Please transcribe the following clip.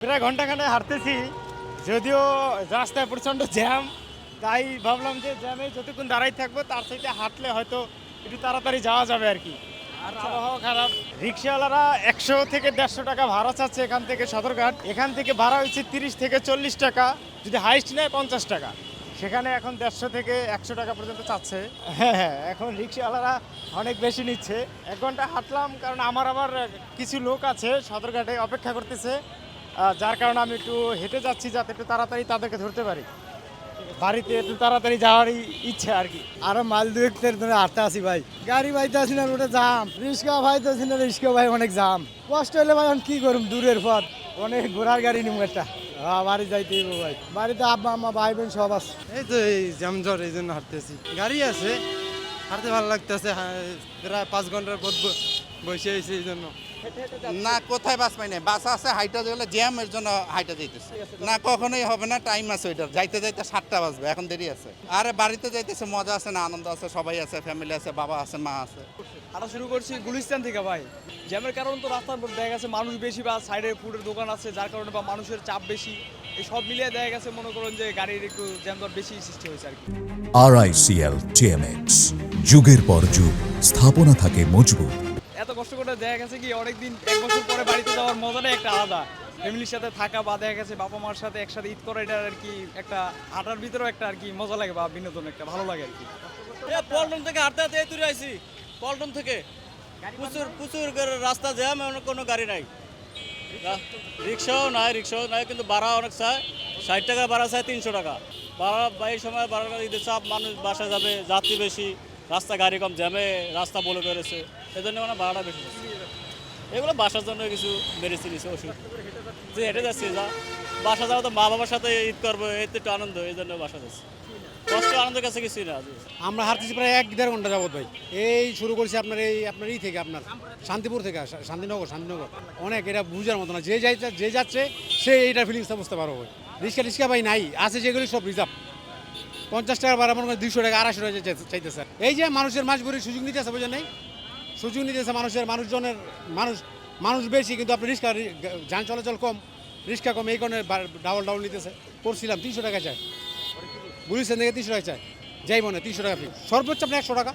প্রায় ঘন্টাখানে হাঁটতেছি, যদিও রাস্তায় প্রচণ্ড জ্যাম, তাই ভাবলাম যে জ্যামে যতক্ষণ দাঁড়াই থাকবো তার সাথে হাঁটলে হয়তো একটু তাড়াতাড়ি যাওয়া যাবে আর কি। আর আবহাওয়া খারাপ, রিক্সাওয়ালারা 100 থেকে 150 টাকা ভাড়া চাচ্ছে এখান থেকে সদরঘাট। এখান থেকে ভাড়া হচ্ছে 30 থেকে 40 টাকা, যদি হাইস্ট নেয় 50 টাকা। সেখানে এখন 150 থেকে 100 টাকা পর্যন্ত চাচ্ছে। হ্যাঁ, এখন রিক্সাওয়ালারা অনেক বেশি নিচ্ছে। 1 ঘন্টা হাঁটলাম, কারণ আমার আবার কিছু লোক আছে সদরঘাটে অপেক্ষা করতেছে, যার কারণে আমি একটু হেঁটে যাচ্ছি যাতে একটু তাড়াতাড়ি তাদেরকে ধরতে পারি। বাড়িতে একটু তাড়াতাড়ি যাওয়ারই ইচ্ছা আর কি। আরো মাইল দুয়েক ধরে হাঁটতে আসি ভাই, গাড়ি পাইতে আসি না, রোডে জাম, রিক্সা পাইতেছি না, রিক্সা ভাই অনেক জাম, কষ্ট হলে ভাই এখন কি করুম, দূরের পথ, অনেক ঘোড়ার গাড়ি নিম একটা। হ্যাঁ, বাড়ি যাইতে হইব ভাই, বাড়িতে আব্বা আম্মা ভাই বোন সব আছে। এই তো এই জ্যাম জ্বর, এই জন্য হাঁটতেছি। গাড়ি আছে, হাঁটতে ভালো লাগতেছে। প্রায় 5 ঘন্টার পথ বসে হয়েছে এই জন্য। না, কোথায় বাস পাই না, বাস আছে হাইটা গেলে জ্যাম, এর জন্য হাইটা যাইতেছে না, কখনোই হবে না, টাইম আছে ওইটার, যাইতে যাইতে 7টা বাজবে, এখন দেরি আছে। আরে বাড়িতে যাইতেছে, মজা আছে না, আনন্দ আছে, সবাই আছে, ফ্যামিলি আছে, বাবা আছে, মা আছে। হাঁটা শুরু করছি গুলিস্তান থেকে ভাই। জ্যামের কারণ তো রাস্তার উপর দেখা গেছে মানুষ বেশি, বা সাইডে ফুডের দোকান আছে যার কারণে, বা মানুষের চাপ বেশি, এই সব মিলিয়ে দেখা গেছে মনে করেন যে গাড়ির একটু জ্যাম দর বেশি সৃষ্টি হয়েছে আর কি। RICL TMX, যুগের পর যুগ স্থাপনা থাকে মজবুত। এত কষ্ট করে দেখা গেছে কি অনেকদিন 1 বছর পরে বাড়িতে যাওয়ার মজাটাই একটা আলাদা। ফ্যামিলির সাথে থাকা বা দেখা গেছে বাবা মার সাথে একসাথে ঈদ করা, এটা আর কি একটা হাঁটার ভিতরেও একটা আর কি মজা লাগে বা বিনোদন একটা ভালো লাগে আর কি। পল্টন থেকে হাঁটতে হাঁটতে তুলে আসি, পল্টন থেকে প্রচুর প্রচুর রাস্তা জ্যাম, কোনো গাড়ি নাই, রিক্সাও নাই, কিন্তু ভাড়া অনেক চায়। 60 টাকা ভাড়া চায়, 300 টাকা ভাড়া। এই সময় ভাড়া ঈদের চাপ, মানুষ বাসা যাবে, যাত্রী বেশি, রাস্তা গাড়ি কম, জ্যামে রাস্তা বলে করেছে, এই জন্য মানে ভাড়াটা বেশি যাচ্ছে। এগুলো বাসার জন্য কিছু বেড়েছে নিচ্ছে ওষুধ, যে হেঁটে যাচ্ছি, যা বাসা যাওয়া তো মা বাবার সাথে ঈদ করবো, এতে একটু আনন্দ, এই জন্য বাসা যাচ্ছে। কষ্ট আনন্দের কাছে কিছুই না। আমরা হাঁটতেছি প্রায় 1-1.5 ঘন্টা যাবত ভাই। এই শুরু করছি আপনার এই থেকে, আপনার শান্তিপুর থেকে, শান্তিনগর। অনেক এটা বুঝার মতো না, যে যাচ্ছে সে এইটার ফিলিংসটা বুঝতে পারবো ভাই। রিক্সা ভাই নাই, আছে যেগুলি সব রিজার্ভ। 50 টাকা ভাড়া মনে করেন 200 টাকা 250 টাকা চাইতেছে। এই যে মানুষের মাঝবুরির সুযোগ নিতেছে, বোঝেন নাই? সুযোগ নিতেছে মানুষজনের, মানুষ বেশি কিন্তু আপনি রিক্সা যান চলাচল কম, রিক্সা কম, এই কারণে ডাবল নিতেছে। করছিলাম 300 টাকা চাই, গুলিস্তান থেকে 300 টাকা চাই, যাই মনে 300 টাকা ফি, সর্বোচ্চ আপনার 100 টাকা।